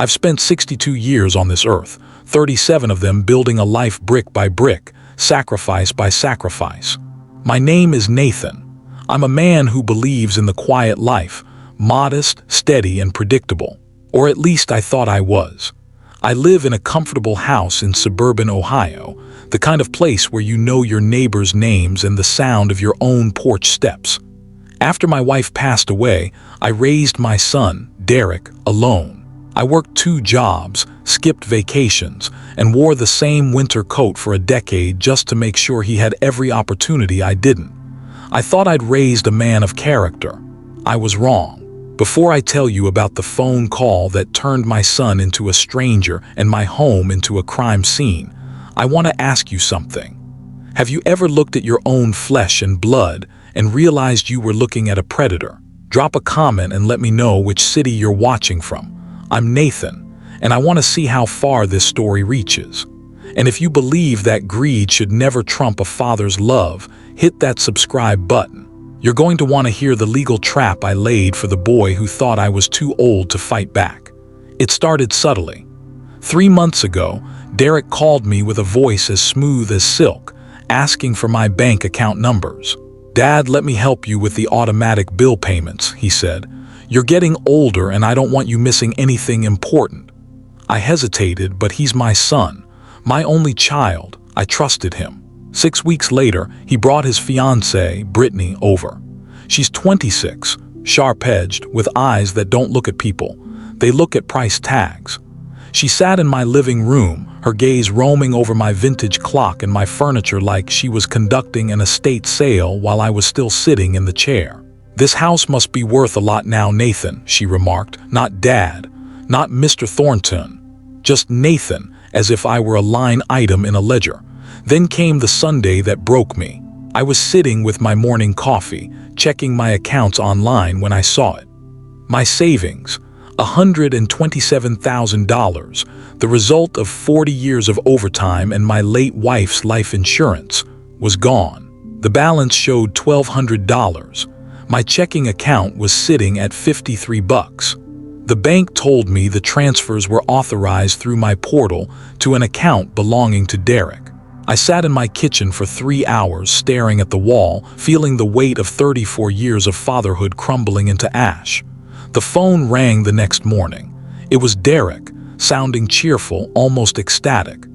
I've spent 62 years on this earth, 37 of them building a life brick by brick, sacrifice by sacrifice. My name is Nathan. I'm a man who believes in the quiet life, modest, steady, and predictable. Or at least I thought I was. I live in a comfortable house in suburban Ohio, the kind of place where you know your neighbors' names and the sound of your own porch steps. After my wife passed away, I raised my son, Derek, alone. I worked 2 jobs, skipped vacations, and wore the same winter coat for a decade just to make sure he had every opportunity I didn't. I thought I'd raised a man of character. I was wrong. Before I tell you about the phone call that turned my son into a stranger and my home into a crime scene, I want to ask you something. Have you ever looked at your own flesh and blood and realized you were looking at a predator? Drop a comment and let me know which city you're watching from. I'm Nathan, and I want to see how far this story reaches. And if you believe that greed should never trump a father's love, hit that subscribe button. You're going to want to hear the legal trap I laid for the boy who thought I was too old to fight back. It started subtly. 3 months ago, Derek called me with a voice as smooth as silk, asking for my bank account numbers. "Dad, let me help you with the automatic bill payments," he said. "You're getting older and I don't want you missing anything important." I hesitated, but he's my son, my only child. I trusted him. 6 weeks later, he brought his fiancée, Brittany, over. She's 26, sharp-edged, with eyes that don't look at people. They look at price tags. She sat in my living room, her gaze roaming over my vintage clock and my furniture like she was conducting an estate sale while I was still sitting in the chair. "This house must be worth a lot now, Nathan," she remarked. "Not Dad, not Mr. Thornton, just Nathan," as if I were a line item in a ledger. Then came the Sunday that broke me. I was sitting with my morning coffee, checking my accounts online when I saw it. My savings, $127,000, the result of 40 years of overtime and my late wife's life insurance, was gone. The balance showed $1,200. My checking account was sitting at $53. The bank told me the transfers were authorized through my portal to an account belonging to Derek. I sat in my kitchen for 3 hours staring at the wall, feeling the weight of 34 years of fatherhood crumbling into ash. The phone rang the next morning. It was Derek, sounding cheerful, almost ecstatic.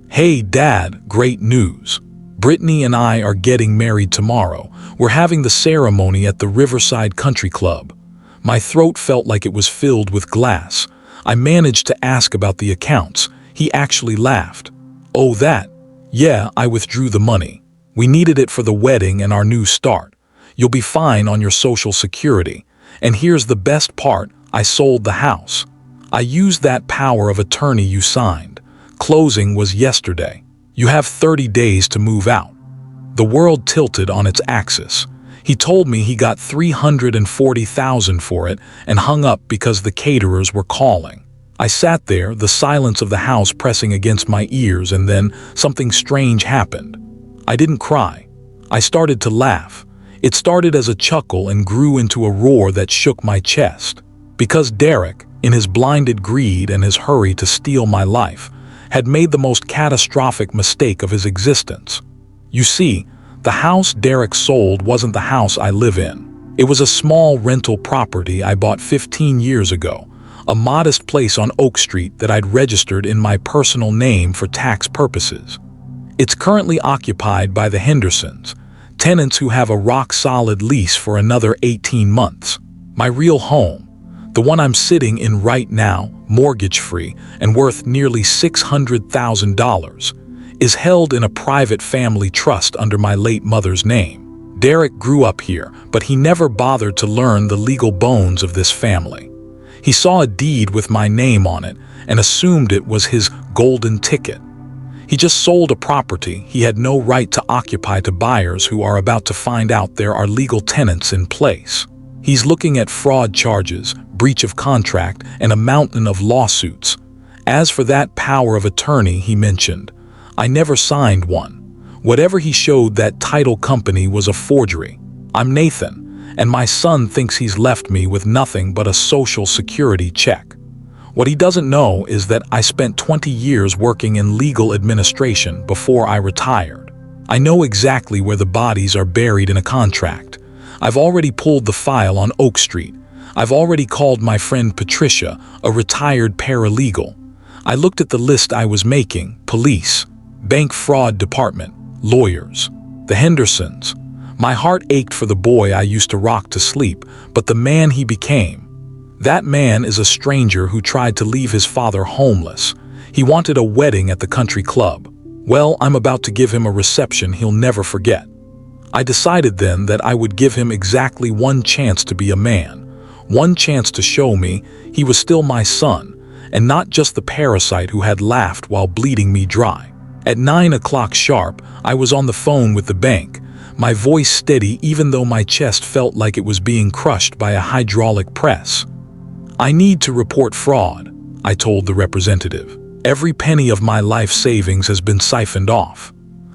"Hey, Dad, great news. Brittany and I are getting married tomorrow. We're having the ceremony at the Riverside Country Club." My throat felt like it was filled with glass. I managed to ask about the accounts. He actually laughed. "Oh, that? Yeah, I withdrew the money. We needed it for the wedding and our new start. You'll be fine on your Social Security. And here's the best part, I sold the house. I used that power of attorney you signed. Closing was yesterday. You have 30 days to move out." The world tilted on its axis. He told me he got $340,000 for it and hung up because the caterers were calling. I sat there, the silence of the house pressing against my ears, and then something strange happened. I didn't cry. I started to laugh. It started as a chuckle and grew into a roar that shook my chest. Because Derek, in his blinded greed and his hurry to steal my life, had made the most catastrophic mistake of his existence. You see, the house Derek sold wasn't the house I live in. It was a small rental property I bought 15 years ago, a modest place on Oak Street that I'd registered in my personal name for tax purposes. It's currently occupied by the Hendersons, tenants who have a rock-solid lease for another 18 months. My real home, the one I'm sitting in right now, mortgage-free and worth nearly $600,000, is held in a private family trust under my late mother's name. Derek grew up here, but he never bothered to learn the legal bones of this family. He saw a deed with my name on it and assumed it was his golden ticket. He just sold a property he had no right to occupy to buyers who are about to find out there are legal tenants in place. He's looking at fraud charges, breach of contract, and a mountain of lawsuits. As for that power of attorney he mentioned, I never signed one. Whatever he showed that title company was a forgery. I'm Nathan, and my son thinks he's left me with nothing but a Social Security check. What he doesn't know is that I spent 20 years working in legal administration before I retired. I know exactly where the bodies are buried in a contract. I've already pulled the file on Oak Street. I've already called my friend Patricia, a retired paralegal. I looked at the list I was making: police, bank fraud department, lawyers, the Hendersons. My heart ached for the boy I used to rock to sleep, but the man he became. That man is a stranger who tried to leave his father homeless. He wanted a wedding at the country club. Well, I'm about to give him a reception he'll never forget. I decided then that I would give him exactly one chance to be a man, one chance to show me he was still my son, and not just the parasite who had laughed while bleeding me dry. At 9 o'clock sharp, I was on the phone with the bank, my voice steady even though my chest felt like it was being crushed by a hydraulic press. "I need to report fraud," I told the representative. "Every penny of my life savings has been siphoned off."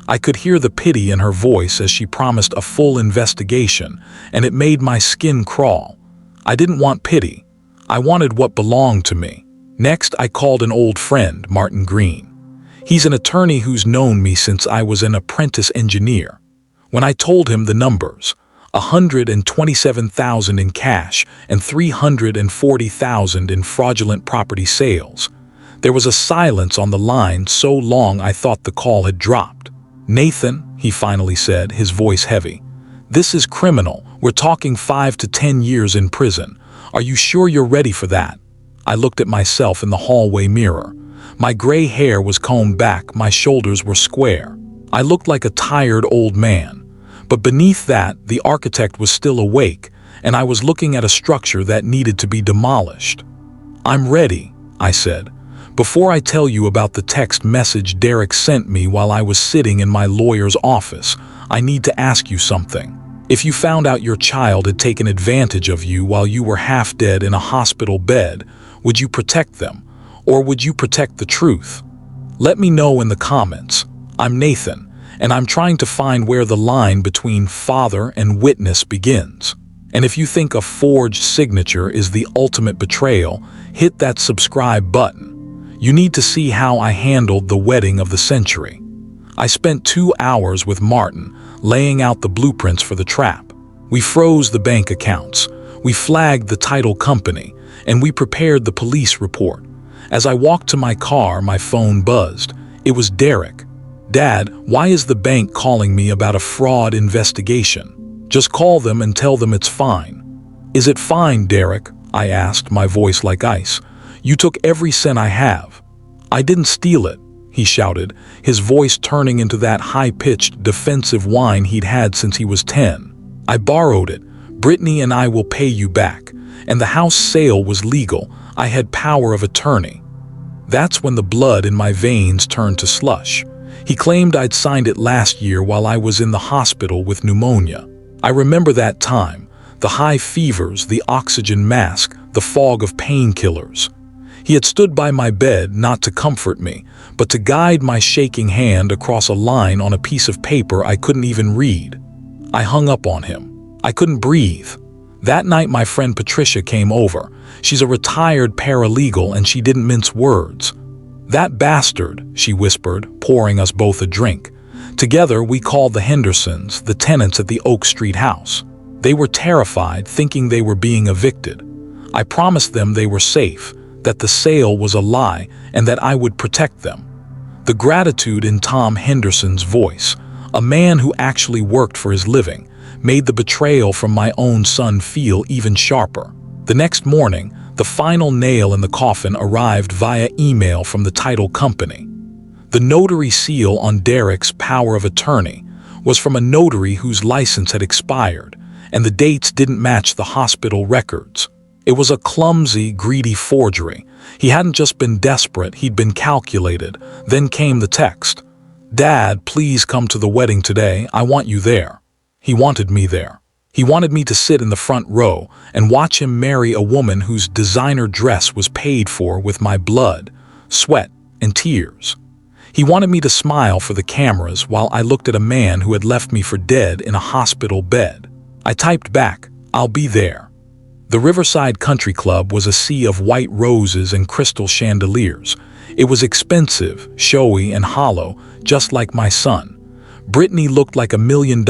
I could hear the pity in her voice as she promised a full investigation, and it made my skin crawl. I didn't want pity. I wanted what belonged to me. Next, I called an old friend, Martin Green. He's an attorney who's known me since I was an apprentice engineer. When I told him the numbers, $127,000 in cash and $340,000 in fraudulent property sales, there was a silence on the line so long I thought the call had dropped. "Nathan," he finally said, his voice heavy, "this is criminal. We're talking 5 to 10 years in prison. Are you sure you're ready for that?" I looked at myself in the hallway mirror. My gray hair was combed back, my shoulders were square. I looked like a tired old man. But beneath that, the architect was still awake, and I was looking at a structure that needed to be demolished. "I'm ready," I said. "Before I tell you about the text message Derek sent me while I was sitting in my lawyer's office, I need to ask you something. If you found out your child had taken advantage of you while you were half dead in a hospital bed, would you protect them? Or would you protect the truth? Let me know in the comments. I'm Nathan, and I'm trying to find where the line between father and witness begins. And if you think a forged signature is the ultimate betrayal, hit that subscribe button. You need to see how I handled the wedding of the century. I spent 2 hours with Martin, laying out the blueprints for the trap. We froze the bank accounts, we flagged the title company, and we prepared the police report. As I walked to my car, my phone buzzed. It was Derek. "Dad, why is the bank calling me about a fraud investigation? Just call them and tell them it's fine." "Is it fine, Derek?" I asked, my voice like ice. "You took every cent I have." "I didn't steal it," he shouted, his voice turning into that high-pitched, defensive whine he'd had since he was 10. "I borrowed it. Brittany and I will pay you back. And the house sale was legal. I had power of attorney." That's when the blood in my veins turned to slush. He claimed I'd signed it last year while I was in the hospital with pneumonia. I remember that time, the high fevers, the oxygen mask, the fog of painkillers. He had stood by my bed not to comfort me, but to guide my shaking hand across a line on a piece of paper I couldn't even read. I hung up on him. I couldn't breathe. That night my friend Patricia came over. She's a retired paralegal and she didn't mince words. "That bastard," she whispered, pouring us both a drink. Together we called the Hendersons, the tenants at the Oak Street house. They were terrified, thinking they were being evicted. I promised them they were safe, that the sale was a lie, and that I would protect them. The gratitude in Tom Henderson's voice, a man who actually worked for his living, made the betrayal from my own son feel even sharper. The next morning, the final nail in the coffin arrived via email from the title company. The notary seal on Derek's power of attorney was from a notary whose license had expired, and the dates didn't match the hospital records. It was a clumsy, greedy forgery. He hadn't just been desperate, he'd been calculated. Then came the text. "Dad, please come to the wedding today. I want you there." He wanted me there. He wanted me to sit in the front row and watch him marry a woman whose designer dress was paid for with my blood, sweat, and tears. He wanted me to smile for the cameras while I looked at a man who had left me for dead in a hospital bed. I typed back, "I'll be there." The Riverside Country Club was a sea of white roses and crystal chandeliers. It was expensive, showy, and hollow, just like my son. Brittany looked like $1 million,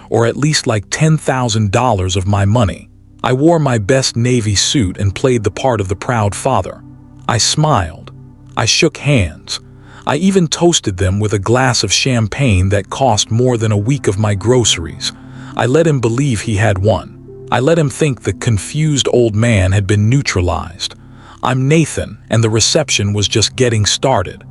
or at least like $10,000 of my money. I wore my best navy suit and played the part of the proud father. I smiled. I shook hands. I even toasted them with a glass of champagne that cost more than a week of my groceries. I let him believe he had won. I let him think the confused old man had been neutralized. I'm Nathan, and the reception was just getting started.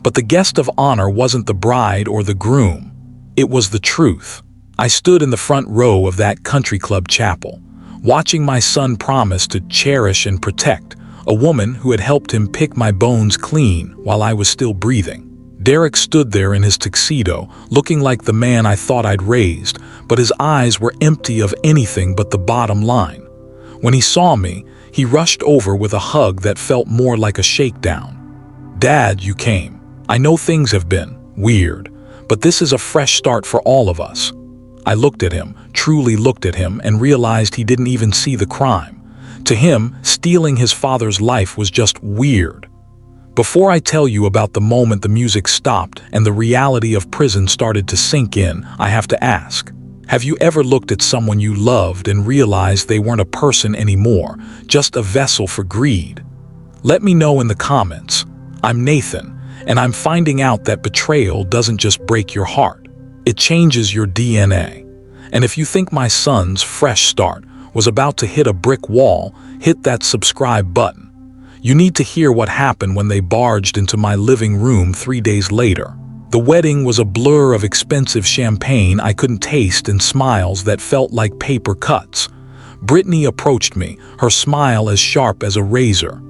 But the guest of honor wasn't the bride or the groom. It was the truth. I stood in the front row of that country club chapel, watching my son promise to cherish and protect a woman who had helped him pick my bones clean while I was still breathing. Derek stood there in his tuxedo, looking like the man I thought I'd raised, but his eyes were empty of anything but the bottom line. When he saw me, he rushed over with a hug that felt more like a shakedown. "Dad, you came. I know things have been weird, but this is a fresh start for all of us." I looked at him, truly looked at him, and realized he didn't even see the crime. To him, stealing his father's life was just weird. Before I tell you about the moment the music stopped and the reality of prison started to sink in, I have to ask, have you ever looked at someone you loved and realized they weren't a person anymore, just a vessel for greed? Let me know in the comments. I'm Nathan, and I'm finding out that betrayal doesn't just break your heart, it changes your DNA. And if you think my son's fresh start was about to hit a brick wall, hit that subscribe button. You need to hear what happened when they barged into my living room 3 days later. The wedding was a blur of expensive champagne I couldn't taste and smiles that felt like paper cuts. Brittany approached me, her smile as sharp as a razor.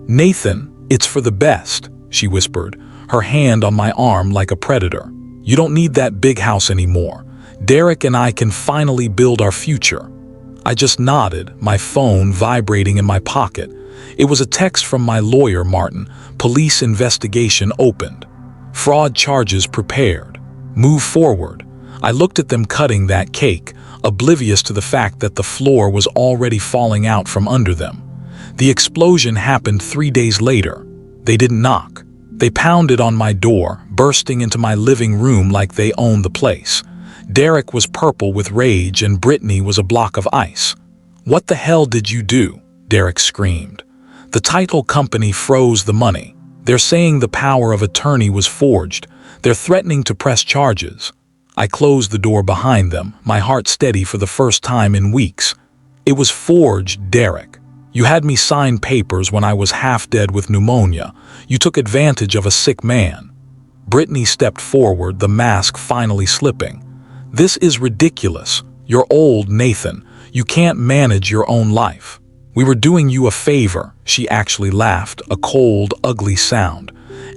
"Nathan, it's for the best," she whispered, her hand on my arm like a predator. "You don't need that big house anymore. Derek and I can finally build our future." I just nodded, my phone vibrating in my pocket. It was a text from my lawyer, Martin. "Police investigation opened. Fraud charges prepared. Move forward." I looked at them cutting that cake, oblivious to the fact that the floor was already falling out from under them. The explosion happened 3 days later. They didn't knock. They pounded on my door, bursting into my living room like they owned the place. Derek was purple with rage and Brittany was a block of ice. "What the hell did you do?" Derek screamed. "The title company froze the money. They're saying the power of attorney was forged. They're threatening to press charges." I closed the door behind them, my heart steady for the first time in weeks. "It was forged, Derek. You had me sign papers when I was half dead with pneumonia. You took advantage of a sick man." Brittany stepped forward, the mask finally slipping. "This is ridiculous. You're old, Nathan. You can't manage your own life. We were doing you a favor." She actually laughed, a cold, ugly sound.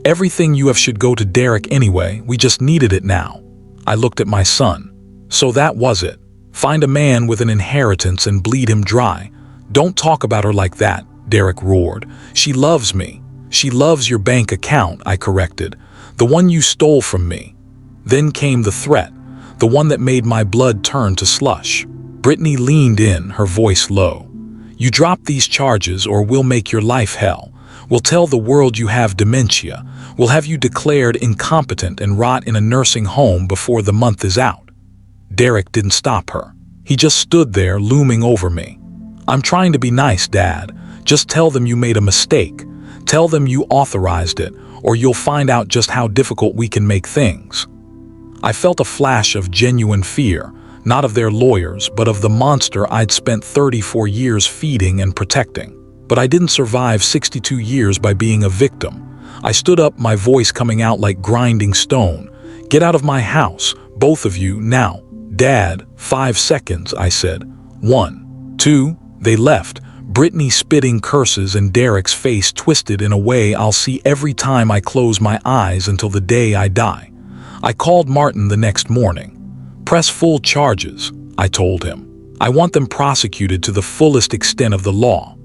"Everything you have should go to Derek anyway. We just needed it now." I looked at my son. "So that was it. Find a man with an inheritance and bleed him dry." "Don't talk about her like that," Derek roared. "She loves me." "She loves your bank account," I corrected. "The one you stole from me." Then came the threat, the one that made my blood turn to slush. Brittany leaned in, her voice low. "You drop these charges or we'll make your life hell. We'll tell the world you have dementia. We'll have you declared incompetent and rot in a nursing home before the month is out." Derek didn't stop her. He just stood there, looming over me. "I'm trying to be nice, Dad. Just tell them you made a mistake. Tell them you authorized it, or you'll find out just how difficult we can make things." I felt a flash of genuine fear, not of their lawyers, but of the monster I'd spent 34 years feeding and protecting. But I didn't survive 62 years by being a victim. I stood up, my voice coming out like grinding stone. "Get out of my house, both of you, now." "Dad, 5 seconds," I said. 1, 2, they left, Brittany spitting curses and Derek's face twisted in a way I'll see every time I close my eyes until the day I die. I called Martin the next morning. "Press full charges," I told him. "I want them prosecuted to the fullest extent of the law."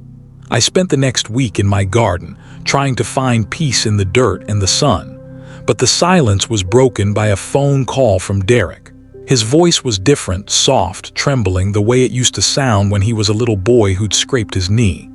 I spent the next week in my garden, trying to find peace in the dirt and the sun. But the silence was broken by a phone call from Derek. His voice was different, soft, trembling, the way it used to sound when he was a little boy who'd scraped his knee.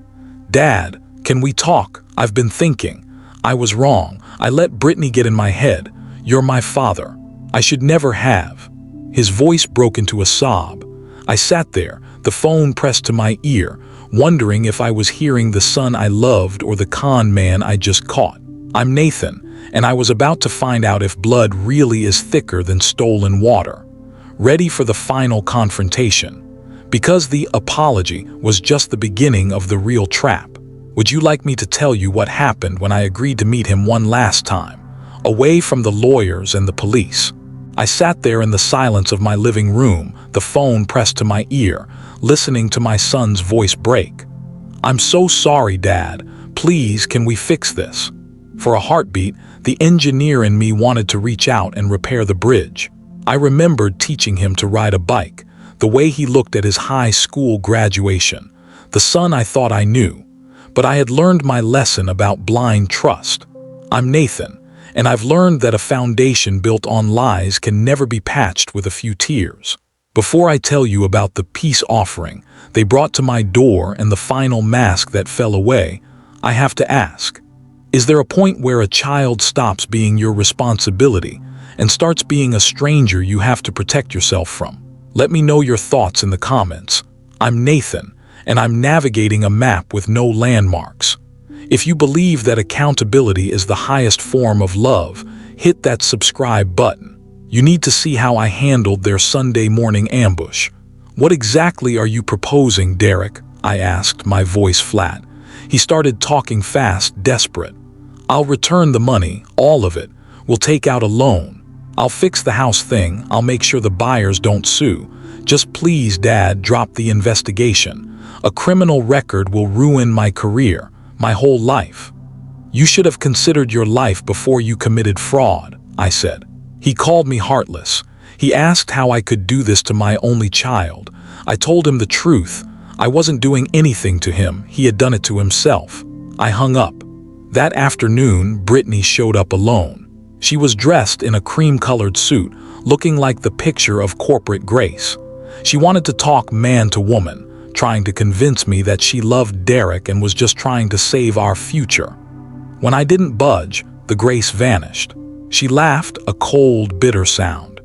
"Dad, can we talk? I've been thinking. I was wrong. I let Brittany get in my head. You're my father. I should never have." His voice broke into a sob. I sat there, the phone pressed to my ear, wondering if I was hearing the son I loved or the con man I just caught. "I'm Nathan, and I was about to find out if blood really is thicker than stolen water." Ready for the final confrontation. Because the apology was just the beginning of the real trap. Would you like me to tell you what happened when I agreed to meet him one last time, away from the lawyers and the police? I sat there in the silence of my living room, the phone pressed to my ear, listening to my son's voice break. "I'm so sorry, Dad. Please, can we fix this?" For a heartbeat, the engineer in me wanted to reach out and repair the bridge. I remembered teaching him to ride a bike, the way he looked at his high school graduation, the son I thought I knew. But I had learned my lesson about blind trust. I'm Nathan, and I've learned that a foundation built on lies can never be patched with a few tears. Before I tell you about the peace offering they brought to my door and the final mask that fell away, I have to ask, is there a point where a child stops being your responsibility and starts being a stranger you have to protect yourself from? Let me know your thoughts in the comments. I'm Nathan, and I'm navigating a map with no landmarks. If you believe that accountability is the highest form of love, hit that subscribe button. You need to see how I handled their Sunday morning ambush. "What exactly are you proposing, Derek?" I asked, my voice flat. He started talking fast, desperate. "I'll return the money, all of it. We'll take out a loan. I'll fix the house thing. I'll make sure the buyers don't sue. Just please, Dad, drop the investigation. A criminal record will ruin my career, my whole life." "You should have considered your life before you committed fraud," I said. He called me heartless. He asked how I could do this to my only child. I told him the truth. I wasn't doing anything to him. He had done it to himself. I hung up. That afternoon, Brittany showed up alone. She was dressed in a cream-colored suit, looking like the picture of corporate grace. She wanted to talk man to woman, trying to convince me that she loved Derek and was just trying to save our future. When I didn't budge, the grace vanished. She laughed, a cold, bitter sound.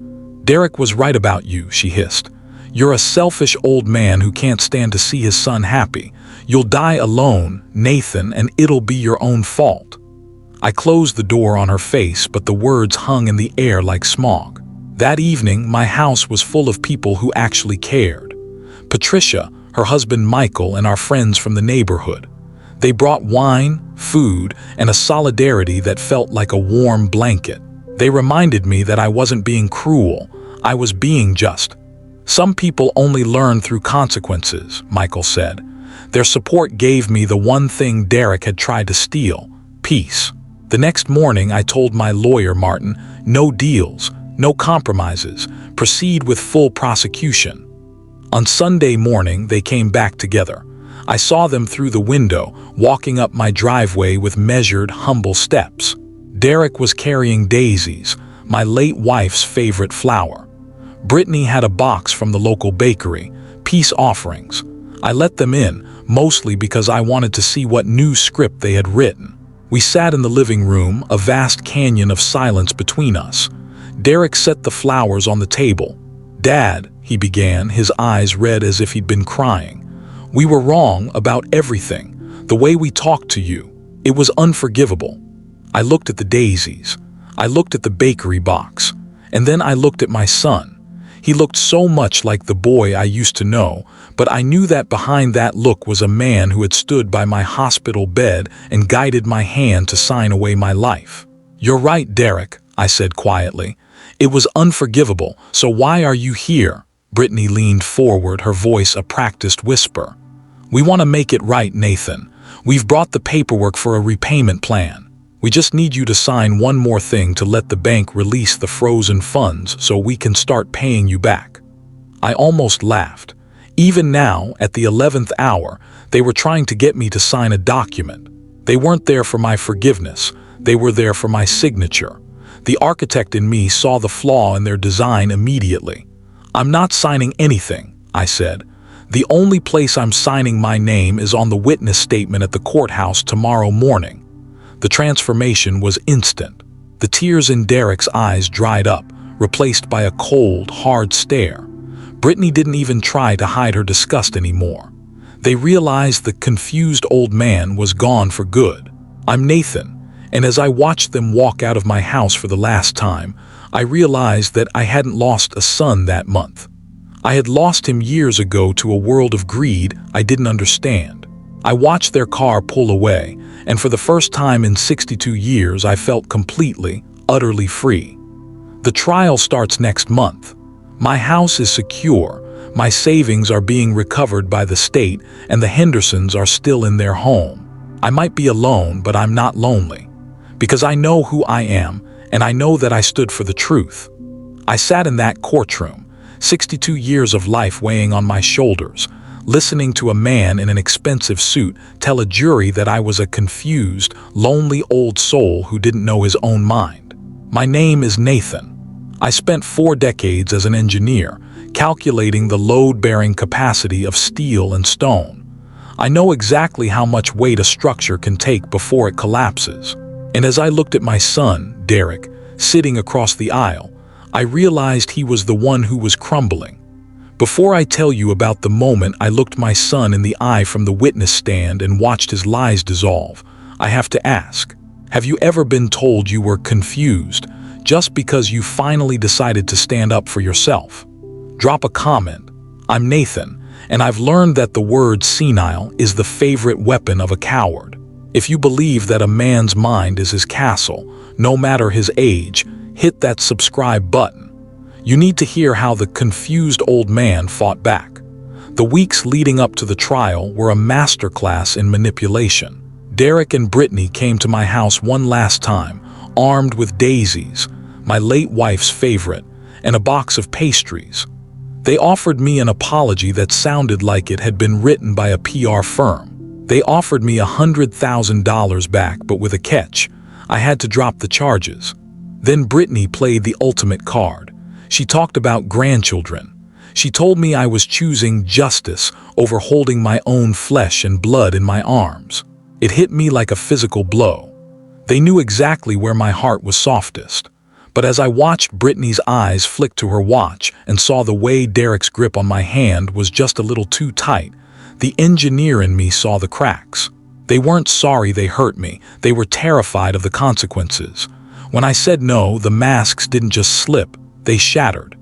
"Derek was right about you," she hissed. "You're a selfish old man who can't stand to see his son happy. You'll die alone, Nathan, and it'll be your own fault." I closed the door on her face, but the words hung in the air like smog. That evening, my house was full of people who actually cared. Patricia, her husband Michael, and our friends from the neighborhood. They brought wine, food, and a solidarity that felt like a warm blanket. They reminded me that I wasn't being cruel, I was being just. "Some people only learn through consequences," Michael said. Their support gave me the one thing Derek had tried to steal: peace. The next morning, I told my lawyer, Martin, no deals, no compromises, proceed with full prosecution. On Sunday morning, they came back together. I saw them through the window, walking up my driveway with measured, humble steps. Derek was carrying daisies, my late wife's favorite flower. Brittany had a box from the local bakery, peace offerings. I let them in, mostly because I wanted to see what new script they had written. We sat in the living room, a vast canyon of silence between us. Derek set the flowers on the table. "Dad," he began, his eyes red as if he'd been crying. "We were wrong about everything. The way we talked to you. It was unforgivable." I looked at the daisies. I looked at the bakery box. And then I looked at my son. He looked so much like the boy I used to know, but I knew that behind that look was a man who had stood by my hospital bed and guided my hand to sign away my life. "You're right, Derek," I said quietly. "It was unforgivable, so why are you here?" Brittany leaned forward, her voice a practiced whisper. "We want to make it right, Nathan. We've brought the paperwork for a repayment plan. We just need you to sign one more thing to let the bank release the frozen funds so we can start paying you back." I almost laughed. Even now, at the 11th hour, they were trying to get me to sign a document. They weren't there for my forgiveness. They were there for my signature. The architect in me saw the flaw in their design immediately. "I'm not signing anything," I said. "The only place I'm signing my name is on the witness statement at the courthouse tomorrow morning." The transformation was instant. The tears in Derek's eyes dried up, replaced by a cold, hard stare. Brittany didn't even try to hide her disgust anymore. They realized the confused old man was gone for good. "I'm Nathan," and as I watched them walk out of my house for the last time, I realized that I hadn't lost a son that month. I had lost him years ago to a world of greed I didn't understand. I watched their car pull away, and for the first time in 62 years I felt completely, utterly free. The trial starts next month. My house is secure, my savings are being recovered by the state, and the Hendersons are still in their home. I might be alone, but I'm not lonely. Because I know who I am, and I know that I stood for the truth. I sat in that courtroom, 62 years of life weighing on my shoulders, listening to a man in an expensive suit tell a jury that I was a confused, lonely old soul who didn't know his own mind. My name is Nathan. I spent 4 decades as an engineer, calculating the load-bearing capacity of steel and stone. I know exactly how much weight a structure can take before it collapses. And as I looked at my son, Derek, sitting across the aisle, I realized he was the one who was crumbling. Before I tell you about the moment I looked my son in the eye from the witness stand and watched his lies dissolve, I have to ask, have you ever been told you were confused just because you finally decided to stand up for yourself? Drop a comment. I'm Nathan, and I've learned that the word senile is the favorite weapon of a coward. If you believe that a man's mind is his castle, no matter his age, hit that subscribe button. You need to hear how the confused old man fought back. The weeks leading up to the trial were a masterclass in manipulation. Derek and Brittany came to my house one last time, armed with daisies, my late wife's favorite, and a box of pastries. They offered me an apology that sounded like it had been written by a PR firm. They offered me $100,000 back, but with a catch. I had to drop the charges. Then Brittany played the ultimate card. She talked about grandchildren. She told me I was choosing justice over holding my own flesh and blood in my arms. It hit me like a physical blow. They knew exactly where my heart was softest. But as I watched Brittany's eyes flick to her watch and saw the way Derek's grip on my hand was just a little too tight, the engineer in me saw the cracks. They weren't sorry they hurt me. They were terrified of the consequences. When I said no, the masks didn't just slip, they shattered.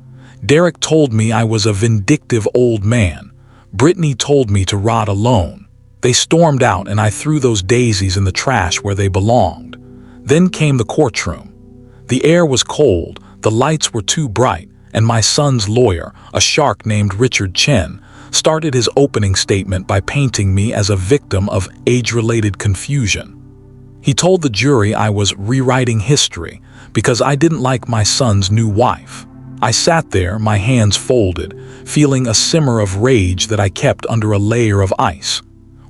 Derek told me I was a vindictive old man. Brittany told me to rot alone. They stormed out and I threw those daisies in the trash where they belonged. Then came the courtroom. The air was cold, the lights were too bright, and my son's lawyer, a shark named Richard Chen, started his opening statement by painting me as a victim of age-related confusion. He told the jury I was rewriting history because I didn't like my son's new wife. I sat there, my hands folded, feeling a simmer of rage that I kept under a layer of ice.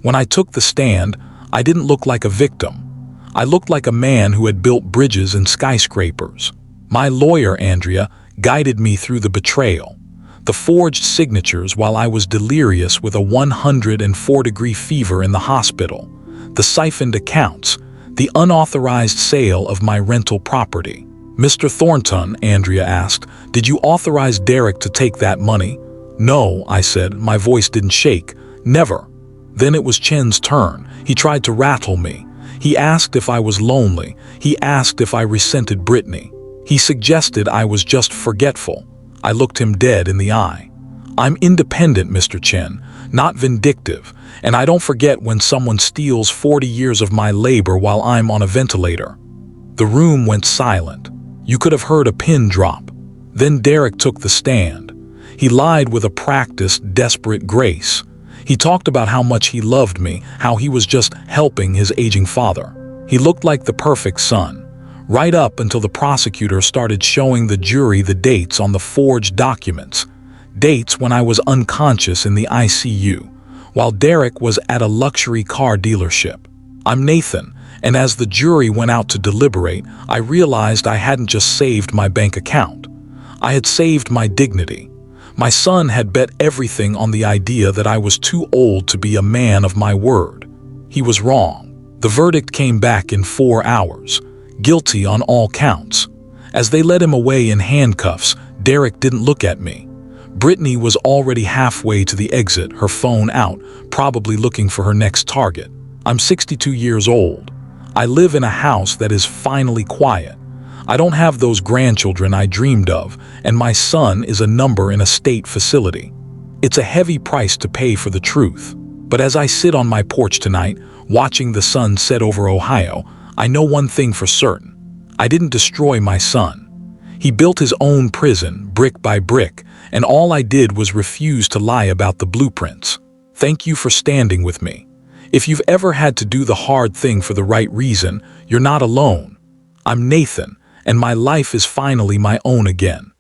When I took the stand, I didn't look like a victim. I looked like a man who had built bridges and skyscrapers. My lawyer, Andrea, guided me through the betrayal. The forged signatures while I was delirious with a 104-degree fever in the hospital. The siphoned accounts. The unauthorized sale of my rental property. "Mr. Thornton," Andrea asked, "did you authorize Derek to take that money?" "No," I said, my voice didn't shake. "Never." Then it was Chen's turn. He tried to rattle me. He asked if I was lonely. He asked if I resented Brittany. He suggested I was just forgetful. I looked him dead in the eye. "I'm independent, Mr. Chen, not vindictive, and I don't forget when someone steals 40 years of my labor while I'm on a ventilator." The room went silent. You could have heard a pin drop. Then Derek took the stand. He lied with a practiced, desperate grace. He talked about how much he loved me, how he was just helping his aging father. He looked like the perfect son, right up until the prosecutor started showing the jury the dates on the forged documents. Dates when I was unconscious in the ICU, while Derek was at a luxury car dealership. I'm Nathan, and as the jury went out to deliberate, I realized I hadn't just saved my bank account. I had saved my dignity. My son had bet everything on the idea that I was too old to be a man of my word. He was wrong. The verdict came back in 4 hours. Guilty on all counts. As they led him away in handcuffs, Derek didn't look at me. Brittany was already halfway to the exit, her phone out, probably looking for her next target. I'm 62 years old. I live in a house that is finally quiet. I don't have those grandchildren I dreamed of, and my son is a number in a state facility. It's a heavy price to pay for the truth. But as I sit on my porch tonight, watching the sun set over Ohio, I know one thing for certain. I didn't destroy my son. He built his own prison, brick by brick, and all I did was refuse to lie about the blueprints. Thank you for standing with me. If you've ever had to do the hard thing for the right reason, you're not alone. I'm Nathan, and my life is finally my own again.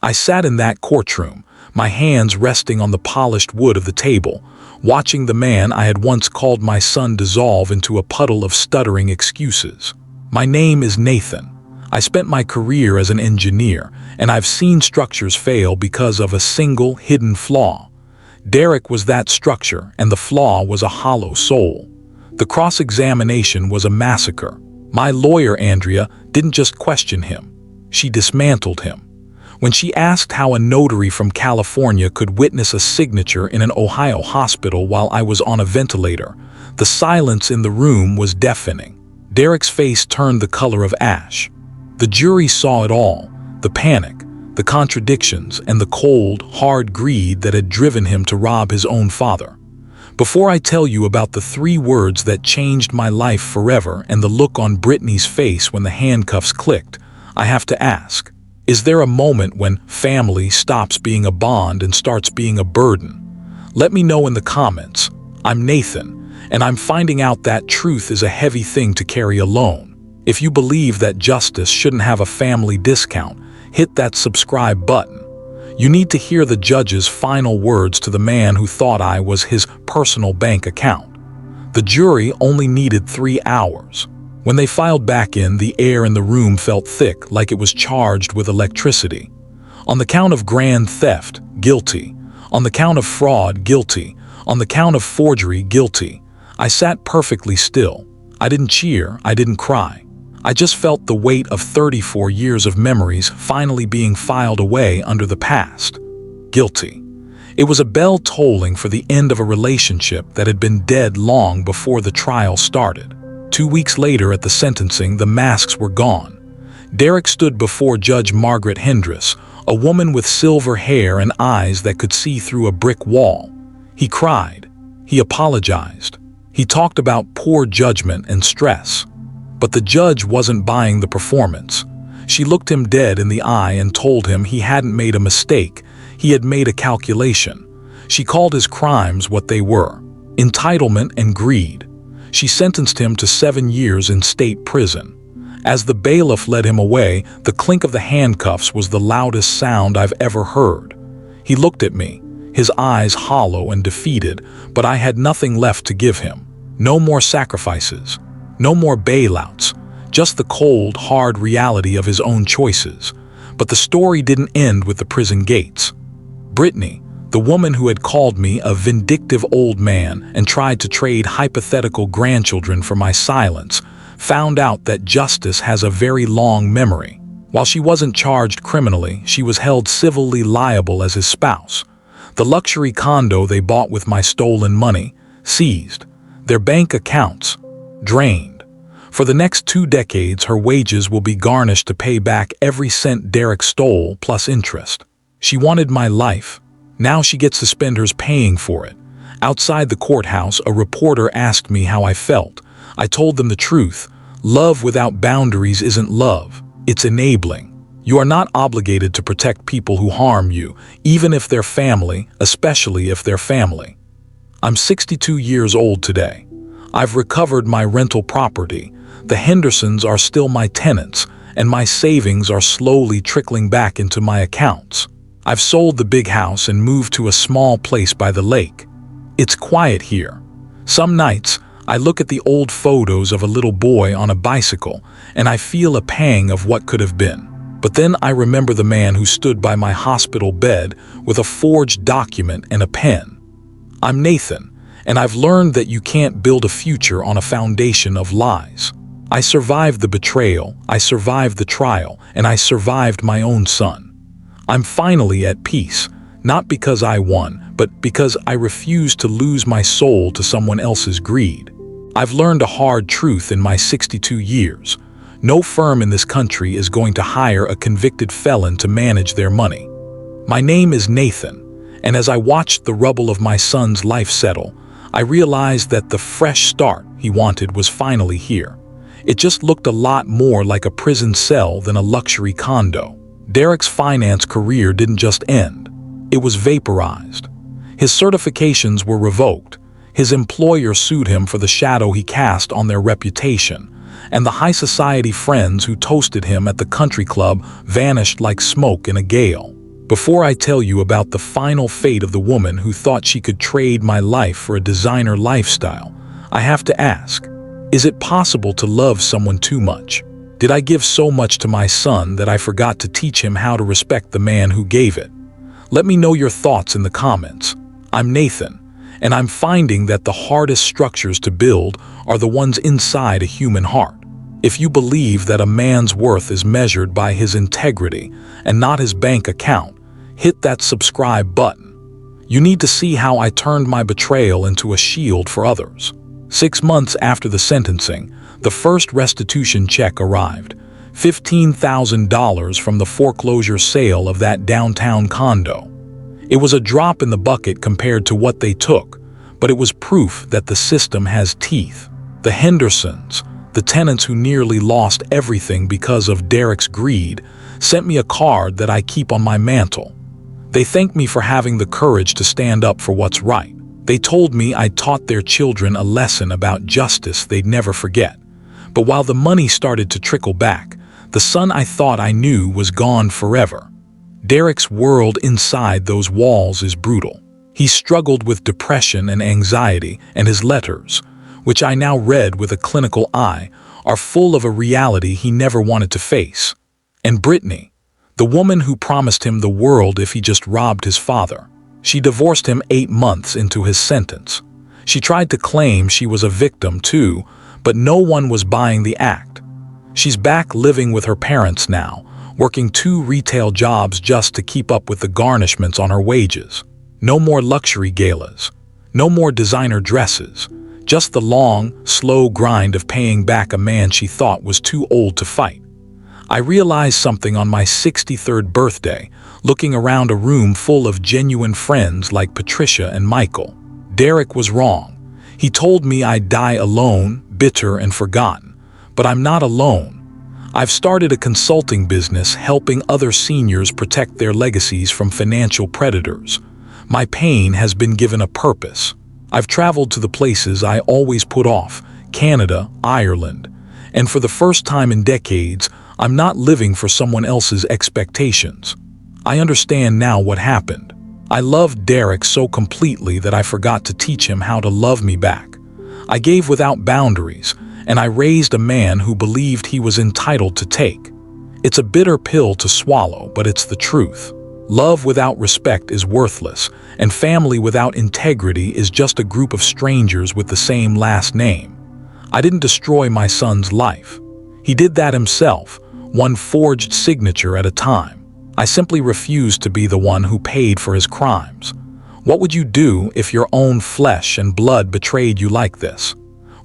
I sat in that courtroom, my hands resting on the polished wood of the table, watching the man I had once called my son dissolve into a puddle of stuttering excuses. My name is Nathan. I spent my career as an engineer, and I've seen structures fail because of a single hidden flaw. Derek was that structure, and the flaw was a hollow soul. The cross-examination was a massacre. My lawyer, Andrea, didn't just question him. She dismantled him. When she asked how a notary from California could witness a signature in an Ohio hospital while I was on a ventilator, the silence in the room was deafening. Derek's face turned the color of ash. The jury saw it all, the panic, the contradictions, and the cold, hard greed that had driven him to rob his own father. Before I tell you about the 3 words that changed my life forever and the look on Brittany's face when the handcuffs clicked, I have to ask, is there a moment when family stops being a bond and starts being a burden? Let me know in the comments. I'm Nathan, and I'm finding out that truth is a heavy thing to carry alone. If you believe that justice shouldn't have a family discount, hit that subscribe button. You need to hear the judge's final words to the man who thought I was his personal bank account. The jury only needed 3 hours. When they filed back in, the air in the room felt thick, like it was charged with electricity. On the count of grand theft, guilty. On the count of fraud, guilty. On the count of forgery, guilty. I sat perfectly still. I didn't cheer, I didn't cry. I just felt the weight of 34 years of memories finally being filed away under the past. Guilty. It was a bell tolling for the end of a relationship that had been dead long before the trial started. 2 weeks later at the sentencing, the masks were gone. Derek stood before Judge Margaret Hendress, a woman with silver hair and eyes that could see through a brick wall. He cried. He apologized. He talked about poor judgment and stress. But the judge wasn't buying the performance. She looked him dead in the eye and told him he hadn't made a mistake. He had made a calculation. She called his crimes what they were: entitlement and greed. She sentenced him to 7 years in state prison. As the bailiff led him away, the clink of the handcuffs was the loudest sound I've ever heard. He looked at me, his eyes hollow and defeated, but I had nothing left to give him. No more sacrifices. No more bailouts, just the cold, hard reality of his own choices. But the story didn't end with the prison gates. Brittany, the woman who had called me a vindictive old man and tried to trade hypothetical grandchildren for my silence, found out that justice has a very long memory. While she wasn't charged criminally, she was held civilly liable as his spouse. The luxury condo they bought with my stolen money, seized. Their bank accounts, drained. For the next 2 decades, her wages will be garnished to pay back every cent Derek stole plus interest. She wanted my life. Now she gets to spend hers paying for it. Outside the courthouse, a reporter asked me how I felt. I told them the truth. Love without boundaries isn't love. It's enabling. You are not obligated to protect people who harm you, even if they're family, especially if they're family. I'm 62 years old today. I've recovered my rental property. The Hendersons are still my tenants, and my savings are slowly trickling back into my accounts. I've sold the big house and moved to a small place by the lake. It's quiet here. Some nights, I look at the old photos of a little boy on a bicycle, and I feel a pang of what could have been. But then I remember the man who stood by my hospital bed with a forged document and a pen. I'm Nathan, and I've learned that you can't build a future on a foundation of lies. I survived the betrayal, I survived the trial, and I survived my own son. I'm finally at peace, not because I won, but because I refused to lose my soul to someone else's greed. I've learned a hard truth in my 62 years. No firm in this country is going to hire a convicted felon to manage their money. My name is Nathan, and as I watched the rubble of my son's life settle, I realized that the fresh start he wanted was finally here. It just looked a lot more like a prison cell than a luxury condo. Derek's finance career didn't just end. It was vaporized. His certifications were revoked. His employer sued him for the shadow he cast on their reputation, and the high society friends who toasted him at the country club vanished like smoke in a gale. Before I tell you about the final fate of the woman who thought she could trade my life for a designer lifestyle, I have to ask, is it possible to love someone too much? Did I give so much to my son that I forgot to teach him how to respect the man who gave it? Let me know your thoughts in the comments. I'm Nathan, and I'm finding that the hardest structures to build are the ones inside a human heart. If you believe that a man's worth is measured by his integrity and not his bank account, hit that subscribe button. You need to see how I turned my betrayal into a shield for others. 6 months after the sentencing, the first restitution check arrived, $15,000 from the foreclosure sale of that downtown condo. It was a drop in the bucket compared to what they took, but it was proof that the system has teeth. The Hendersons, the tenants who nearly lost everything because of Derek's greed, sent me a card that I keep on my mantle. They thanked me for having the courage to stand up for what's right. They told me I taught their children a lesson about justice they'd never forget. But while the money started to trickle back, the son I thought I knew was gone forever. Derek's world inside those walls is brutal. He struggled with depression and anxiety, and his letters, which I now read with a clinical eye, are full of a reality he never wanted to face. And Brittany, the woman who promised him the world if he just robbed his father, she divorced him 8 months into his sentence. She tried to claim she was a victim too, but no one was buying the act. She's back living with her parents now, working 2 retail jobs just to keep up with the garnishments on her wages. No more luxury galas, no more designer dresses, just the long, slow grind of paying back a man she thought was too old to fight. I realized something on my 63rd birthday, looking around a room full of genuine friends like Patricia and Michael. Derek was wrong. He told me I'd die alone, bitter and forgotten. But I'm not alone. I've started a consulting business helping other seniors protect their legacies from financial predators. My pain has been given a purpose. I've traveled to the places I always put off, Canada, Ireland, and for the first time in decades, I'm not living for someone else's expectations. I understand now what happened. I loved Derek so completely that I forgot to teach him how to love me back. I gave without boundaries, and I raised a man who believed he was entitled to take. It's a bitter pill to swallow, but it's the truth. Love without respect is worthless, and family without integrity is just a group of strangers with the same last name. I didn't destroy my son's life. He did that himself, one forged signature at a time. I simply refused to be the one who paid for his crimes. What would you do if your own flesh and blood betrayed you like this?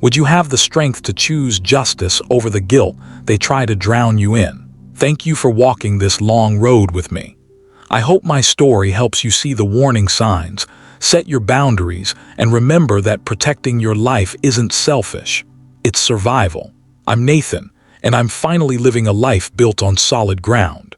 Would you have the strength to choose justice over the guilt they try to drown you in? Thank you for walking this long road with me. I hope my story helps you see the warning signs, set your boundaries, and remember that protecting your life isn't selfish. It's survival. I'm Nathan, and I'm finally living a life built on solid ground.